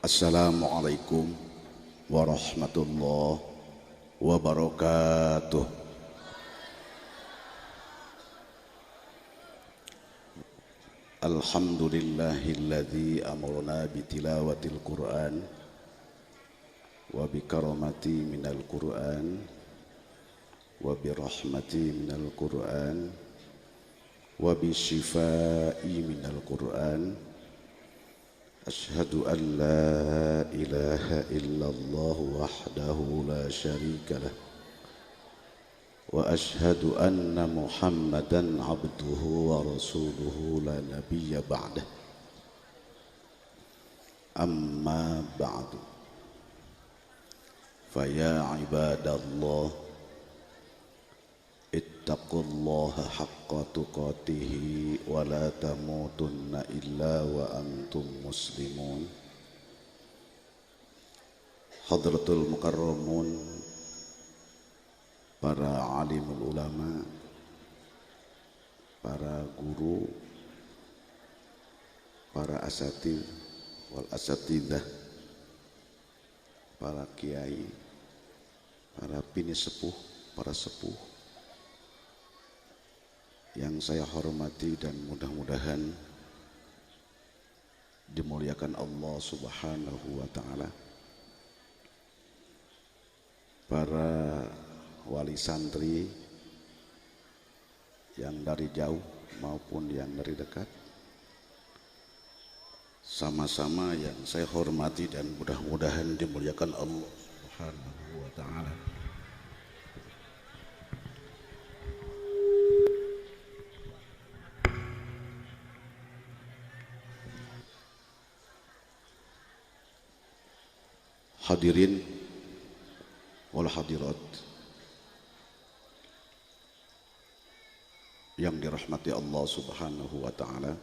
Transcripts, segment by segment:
Assalamualaikum warahmatullahi wabarakatuh. Alhamdulillahilladzi amarna bitilawatil Qur'an wa bikaramati minal Qur'an wa birahmati minal Qur'an wa bisyifai minal Qur'an. Asyhadu an la ilaha illallah wahdahu la syarika lah wa asyhadu anna Muhammadan abduhu wa rasuluhu la nabiyya ba'dah. Amma ba'du. Faya ibadallah ittaqullaha haqqa tuqatihi wa la tamutunna illa wa antum muslimun. Hadratul mukarramun, para alimul ulama, para guru, para asatidz wal asatidzah, para kiai, para bini sepuh, para sepuh yang saya hormati dan mudah-mudahan dimuliakan Allah Subhanahu wa ta'ala. Para wali santri yang dari jauh maupun yang dari dekat, sama-sama yang saya hormati dan mudah-mudahan dimuliakan Allah Subhanahu wa ta'ala. Hadirin wal hadirat yang dirahmati Allah Subhanahu wa ta'ala,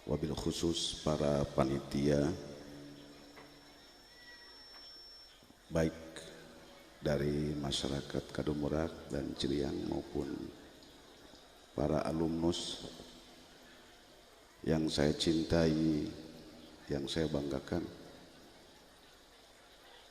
wabil khusus para panitia baik dari masyarakat Kadumurak dan Ciliang maupun para alumnus yang saya cintai, yang saya banggakan,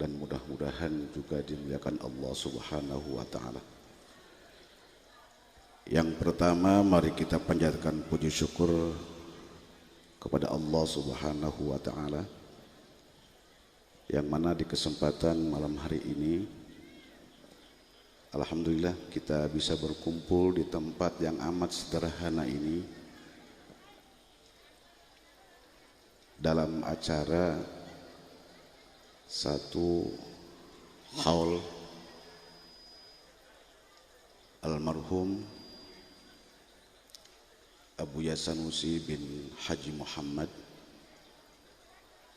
dan mudah-mudahan juga dimuliakan Allah Subhanahu wa ta'ala. Yang pertama, mari kita panjatkan puji syukur kepada Allah Subhanahu wa ta'ala, yang mana di kesempatan malam hari ini alhamdulillah kita bisa berkumpul di tempat yang amat sederhana ini dalam acara satu haul almarhum Abuya Sanusi bin Haji Muhammad.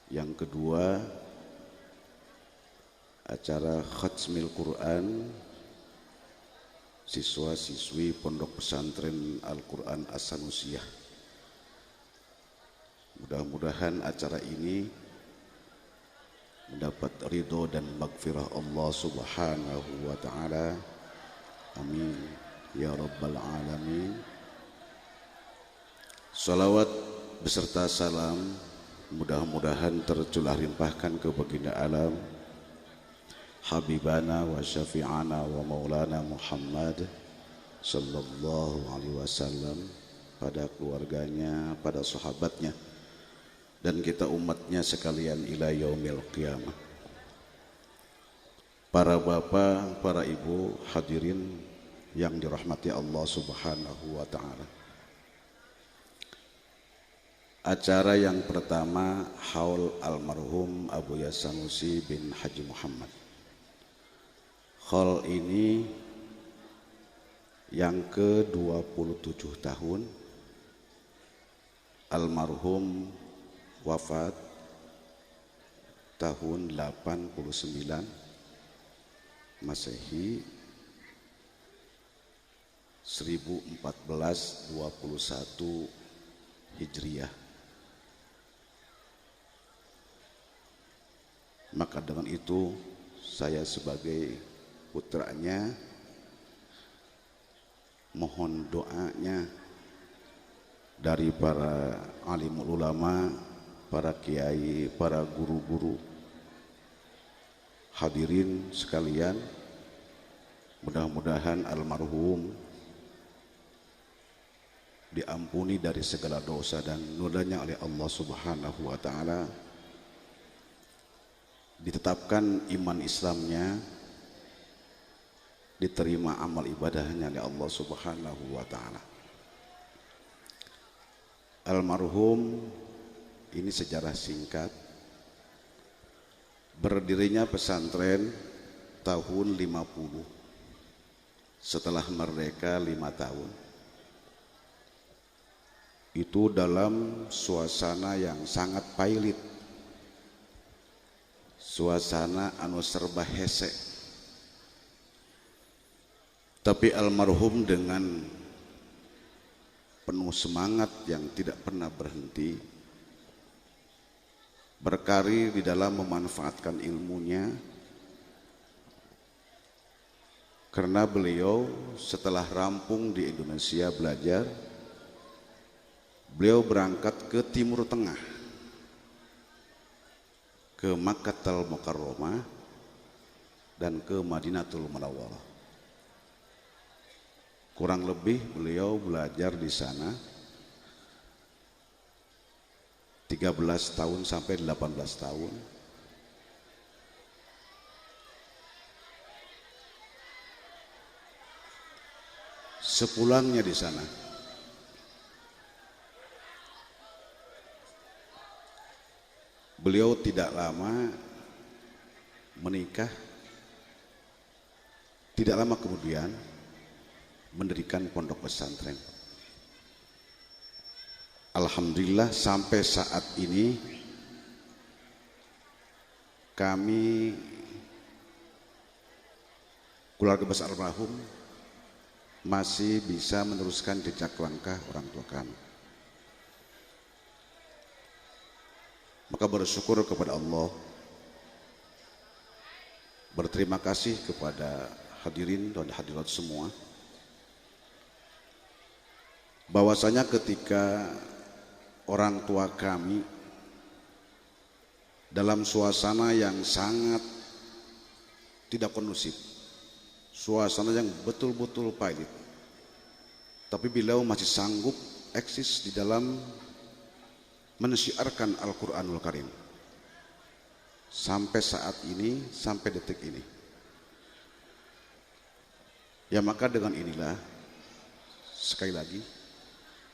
Yang kedua, acara khatmil Quran siswa-siswi Pondok Pesantren Al-Quran As-Sanusiyah. Mudah-mudahan acara ini mendapat ridho dan maghfirah Allah Subhanahu wa ta'ala. Amin ya rabbal alamin. Salawat beserta salam mudah-mudahan tercurah limpahkan ke baginda alam Habibana wa syafi'ana wa maulana Muhammad sallallahu alaihi wasallam, pada keluarganya, pada sahabatnya, dan kita umatnya sekalian ila yaumil qiyamah. Para bapak, para ibu, hadirin yang dirahmati Allah Subhanahu wa ta'ala. Acara yang pertama, haul almarhum Abuya Sanusi bin Haji Muhammad. Haul ini yang ke-27 tahun. Almarhum wafat tahun 89 Masehi, 1421 Hijriah. Maka dengan itu saya sebagai putranya mohon doanya dari para alimul ulama para kiai, para guru-guru, hadirin sekalian, mudah-mudahan almarhum diampuni dari segala dosa dan nolanya oleh Allah Subhanahu wa taala, ditetapkan iman Islamnya, diterima amal ibadahnya oleh Allah Subhanahu wa taala. Almarhum ini sejarah singkat. Berdirinya pesantren tahun 50 setelah merdeka 5 tahun. Itu dalam suasana yang sangat pailit, suasana anu serba hese. Tapi almarhum dengan penuh semangat yang tidak pernah berhenti, berkarir di dalam memanfaatkan ilmunya, karena beliau setelah rampung di Indonesia belajar, beliau berangkat ke Timur Tengah, ke Makkatul Mukarramah dan ke Madinatul Munawwarah. Kurang lebih beliau belajar di sana 13 tahun sampai 18 tahun. Sepulangnya di sana, beliau tidak lama menikah, tidak lama kemudian mendirikan pondok pesantren. Alhamdulillah sampai saat ini kami keluarga besar almarhum masih bisa meneruskan jejak langkah orang tua kami. Maka bersyukur kepada Allah, berterima kasih kepada hadirin dan hadirat semua, bahwasanya ketika orang tua kami dalam suasana yang sangat tidak kondusif, suasana yang betul-betul pahit, tapi beliau masih sanggup eksis di dalam mensyiarkan Al-Quranul Karim sampai saat ini, sampai detik ini. Ya, maka dengan inilah sekali lagi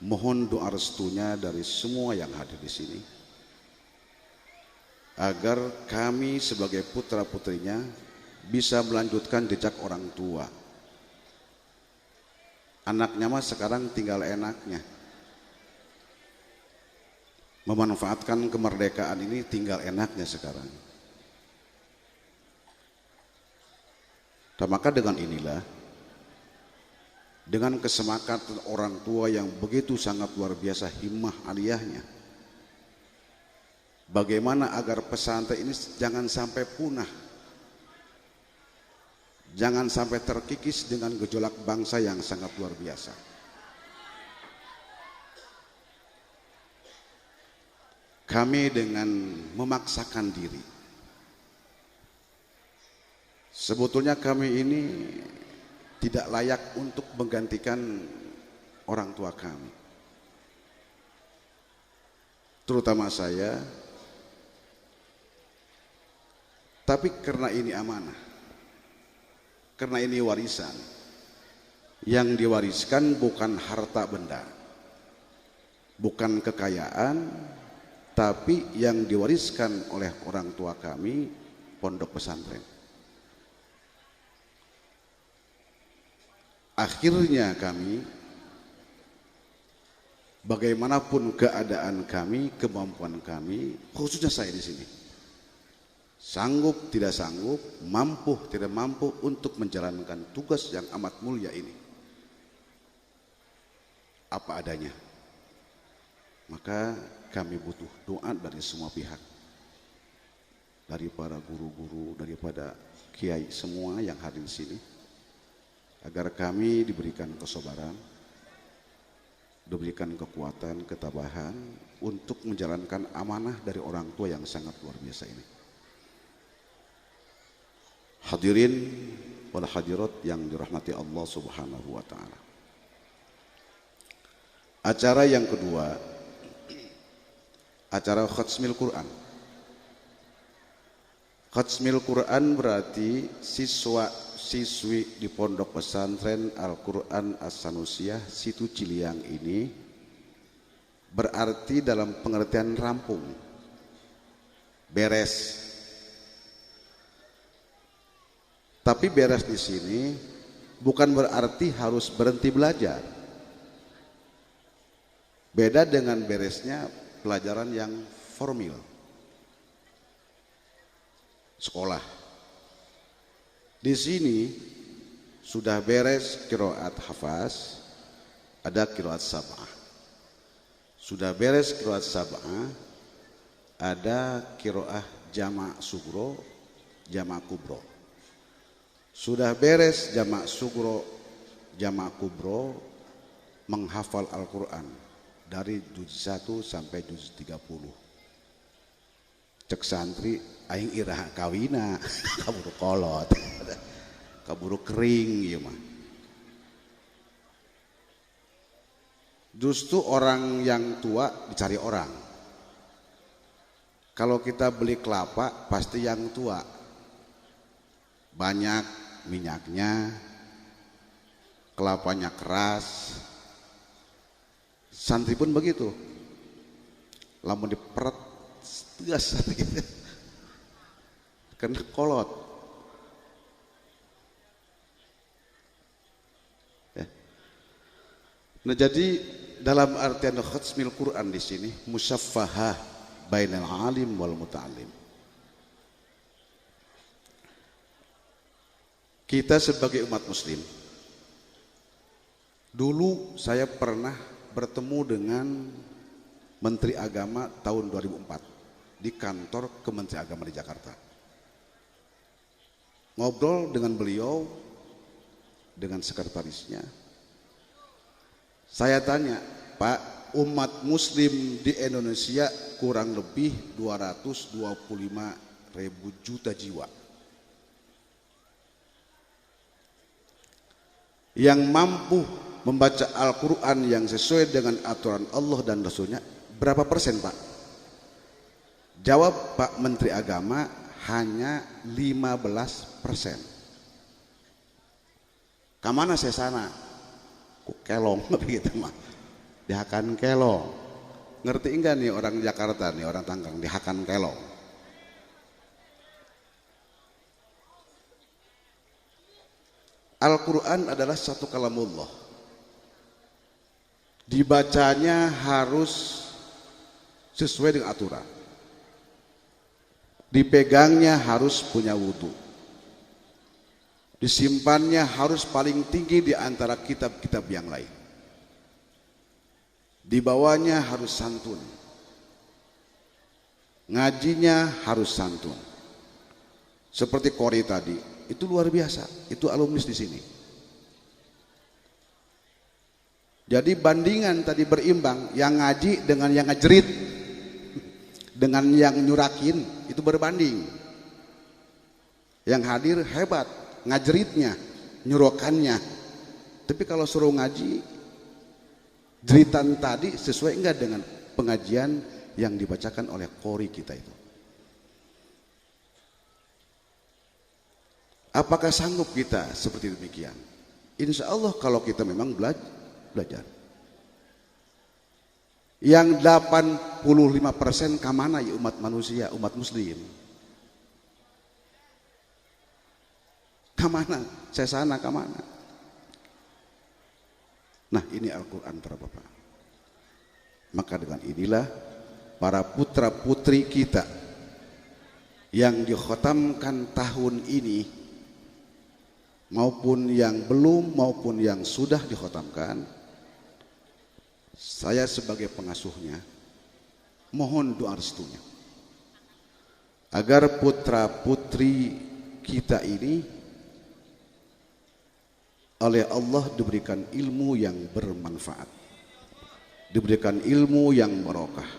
mohon doa restunya dari semua yang hadir di sini, agar kami sebagai putra-putrinya bisa melanjutkan jejak orang tua. Anaknya mah sekarang tinggal enaknya, memanfaatkan kemerdekaan ini tinggal enaknya sekarang. Dan maka dengan inilah, dengan kesepakatan orang tua yang begitu sangat luar biasa himmah aliyahnya, bagaimana agar pesantren ini jangan sampai punah, jangan sampai terkikis dengan gejolak bangsa yang sangat luar biasa. Kami dengan memaksakan diri, sebetulnya kami ini tidak layak untuk menggantikan orang tua kami, terutama saya. Tapi karena ini amanah, karena ini warisan, yang diwariskan bukan harta benda, bukan kekayaan, tapi yang diwariskan oleh orang tua kami pondok pesantren. Akhirnya kami, bagaimanapun keadaan kami, kemampuan kami, khususnya saya di sini, sanggup tidak sanggup, mampu tidak mampu untuk menjalankan tugas yang amat mulia ini, apa adanya. Maka kami butuh doa dari semua pihak, dari para guru-guru, daripada kiai semua yang hadir di sini, agar kami diberikan kesabaran, diberikan kekuatan, ketabahan, untuk menjalankan amanah dari orang tua yang sangat luar biasa ini. Hadirin wal hadirat yang dirahmati Allah Subhanahu wa taala. Acara yang kedua, acara khatmil Quran. Khatmil Quran berarti siswa-siswi di Pondok Pesantren Al-Quran As-Sanusiyah Situ Ciliang ini berarti dalam pengertian rampung, beres. Tapi beres di sini bukan berarti harus berhenti belajar. Beda dengan beresnya pelajaran yang formal, sekolah. Di sini sudah beres qiraat hafaz, ada qiraat sab'ah. Sudah beres qiraat sab'ah, ada qiraah jama' sugro, jama' kubro. Sudah beres jama' sugro, jama' kubro, menghafal Al-Quran dari juz 1 sampai juz 30. Cek santri aing iraha kawina kaburu kolot kaburu kering ieu mah. Justru orang yang tua dicari orang. Kalau kita beli kelapa pasti yang tua, banyak minyaknya, kelapanya keras. Santri pun begitu, lamun diperet tegas gitu, kena kolot. Ya. Nah jadi dalam artian khatmil Quran di sini musaffahah bainal alim wal muta'allim. Kita sebagai umat muslim, dulu saya pernah bertemu dengan Menteri Agama tahun 2004 di kantor Kementerian Agama di Jakarta. Ngobrol dengan beliau, dengan sekretarisnya. Saya tanya, Pak, umat muslim di Indonesia kurang lebih 225 ribu juta jiwa. Yang mampu membaca Al-Quran yang sesuai dengan aturan Allah dan Rasulnya berapa persen, Pak? Jawab Pak Menteri Agama, hanya 15%. Kamana saya sana? Ku kelong begitu mah. Dihakan kelong. Ngerti enggak nih orang Jakarta nih, orang Tangerang, dihakan kelong. Al-Quran adalah satu kalamullah. Dibacanya harus sesuai dengan aturan. Dipegangnya harus punya wudhu. Disimpannya harus paling tinggi di antara kitab-kitab yang lain. Dibawanya harus santun. Ngajinya harus santun. Seperti Qori tadi, itu luar biasa. Itu alumnus di sini. Jadi bandingan tadi berimbang, yang ngaji dengan yang ngajerit, dengan yang nyurakin, itu berbanding. Yang hadir hebat, ngajeritnya, nyurukannya. Tapi kalau suruh ngaji, jeritan tadi sesuai enggak dengan pengajian yang dibacakan oleh qori kita itu? Apakah sanggup kita seperti demikian? Insya Allah kalau kita memang belajar. Yang 85% kamana ya umat manusia, umat muslim? Kamana? Saya sana kamana? Nah ini Al-Quran para bapak. Maka dengan inilah para putra putri kita yang dikhatamkan tahun ini, maupun yang belum maupun yang sudah dikhatamkan, saya sebagai pengasuhnya mohon doa restunya agar putra putri kita ini oleh Allah diberikan ilmu yang bermanfaat, diberikan ilmu yang barokah,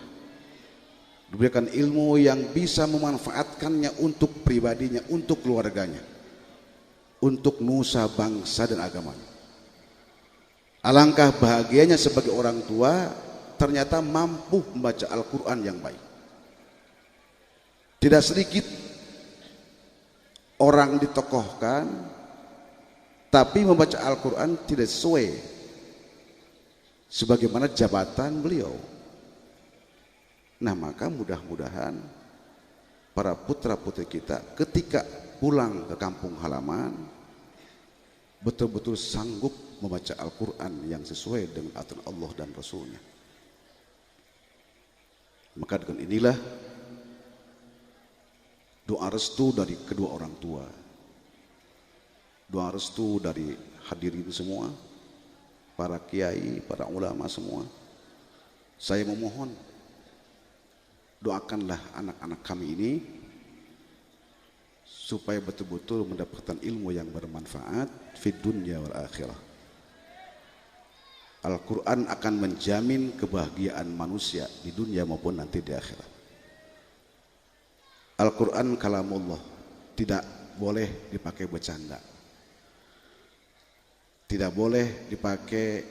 diberikan ilmu yang bisa memanfaatkannya untuk pribadinya, untuk keluarganya, untuk nusa bangsa dan agamanya. Alangkah bahagianya sebagai orang tua ternyata mampu membaca Al-Quran yang baik. Tidak sedikit orang ditokohkan tapi membaca Al-Quran tidak sesuai sebagaimana jabatan beliau. Nah, maka mudah-mudahan para putra-putri kita ketika pulang ke kampung halaman betul-betul sanggup membaca Al-Quran yang sesuai dengan aturan Allah dan Rasulnya. Maka dengan inilah doa restu dari kedua orang tua, doa restu dari hadirin semua, para kiai, para ulama semua. Saya memohon, doakanlah anak-anak kami ini supaya betul-betul mendapatkan ilmu yang bermanfaat fid dunya wal akhirah. Al-Quran akan menjamin kebahagiaan manusia di dunia maupun nanti di akhirat. Al-Quran kalamullah, tidak boleh dipakai bercanda, tidak boleh dipakai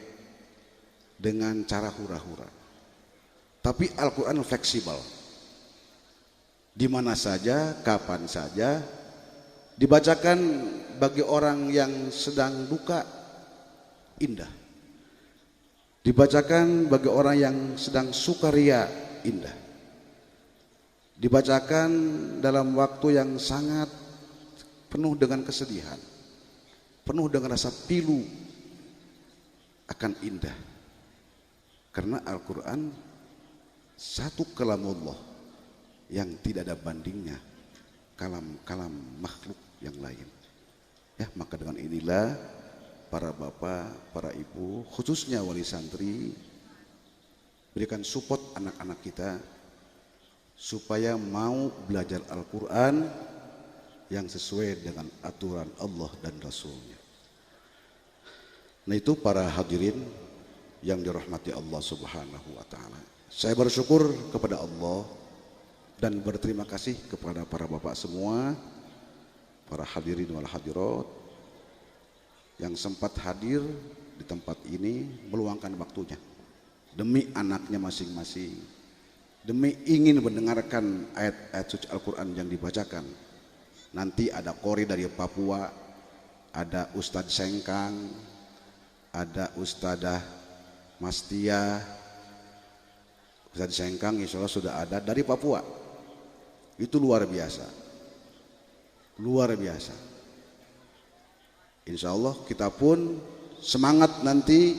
dengan cara hura-hura. Tapi Al-Quran fleksibel, di mana saja, kapan saja dibacakan. Bagi orang yang sedang duka, indah. Dibacakan bagi orang yang sedang sukaria, indah. Dibacakan dalam waktu yang sangat penuh dengan kesedihan, penuh dengan rasa pilu, akan indah. Karena Al-Quran satu kalamullah yang tidak ada bandingnya kalam-kalam makhluk yang lain. Ya, maka dengan inilah para bapak, para ibu, khususnya wali santri, berikan support anak-anak kita supaya mau belajar Al-Quran yang sesuai dengan aturan Allah dan Rasulnya. Nah, itu para hadirin yang dirahmati Allah Subhanahu wa ta'ala. Saya bersyukur kepada Allah dan berterima kasih kepada para bapak semua, para hadirin wal hadirat yang sempat hadir di tempat ini, meluangkan waktunya demi anaknya masing-masing, demi ingin mendengarkan ayat-ayat suci Al-Quran yang dibacakan. Nanti ada Qori dari Papua, ada Ustadz Sengkang, ada Ustadzah Mastia. Ustadz Sengkang insya Allah sudah ada dari Papua. Itu luar biasa, luar biasa. Insya Allah kita pun semangat nanti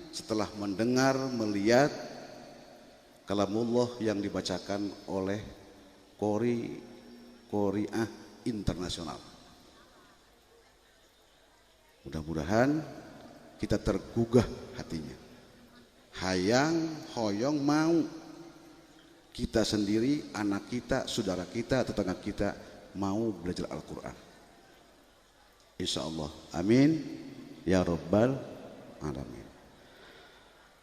setelah mendengar, melihat kalamullah yang dibacakan oleh Qori'ah internasional. Mudah-mudahan kita tergugah hatinya, hayang hoyong mau kita sendiri, anak kita, saudara kita, tetangga kita mau belajar Al-Quran. Insya Allah, amin ya rabbal alamin.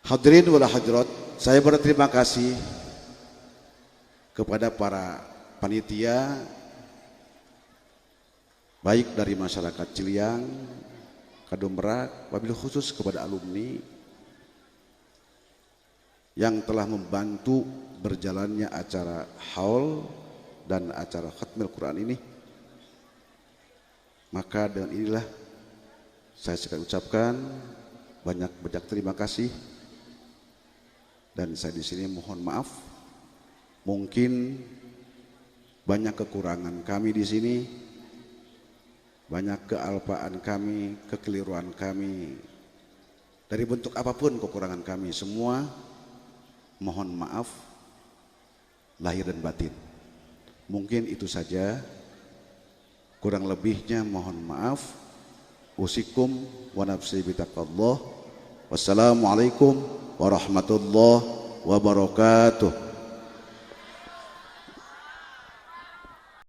Hadirin wal hadirat, saya berterima kasih kepada para panitia, baik dari masyarakat Ciliang, Kadung Merak, wabil khusus kepada alumni yang telah membantu berjalannya acara haul dan acara khatmil Quran ini. Maka dengan inilah saya sekali ucapkan banyak terima kasih, dan saya di sini mohon maaf mungkin banyak kekurangan kami di sini, banyak kealpaan kami, kekeliruan kami, dari bentuk apapun kekurangan kami semua mohon maaf lahir dan batin. Mungkin itu saja, kurang lebihnya mohon maaf. Usikum wa nafsi bitaqallah. Wassalamualaikum warahmatullahi wabarakatuh.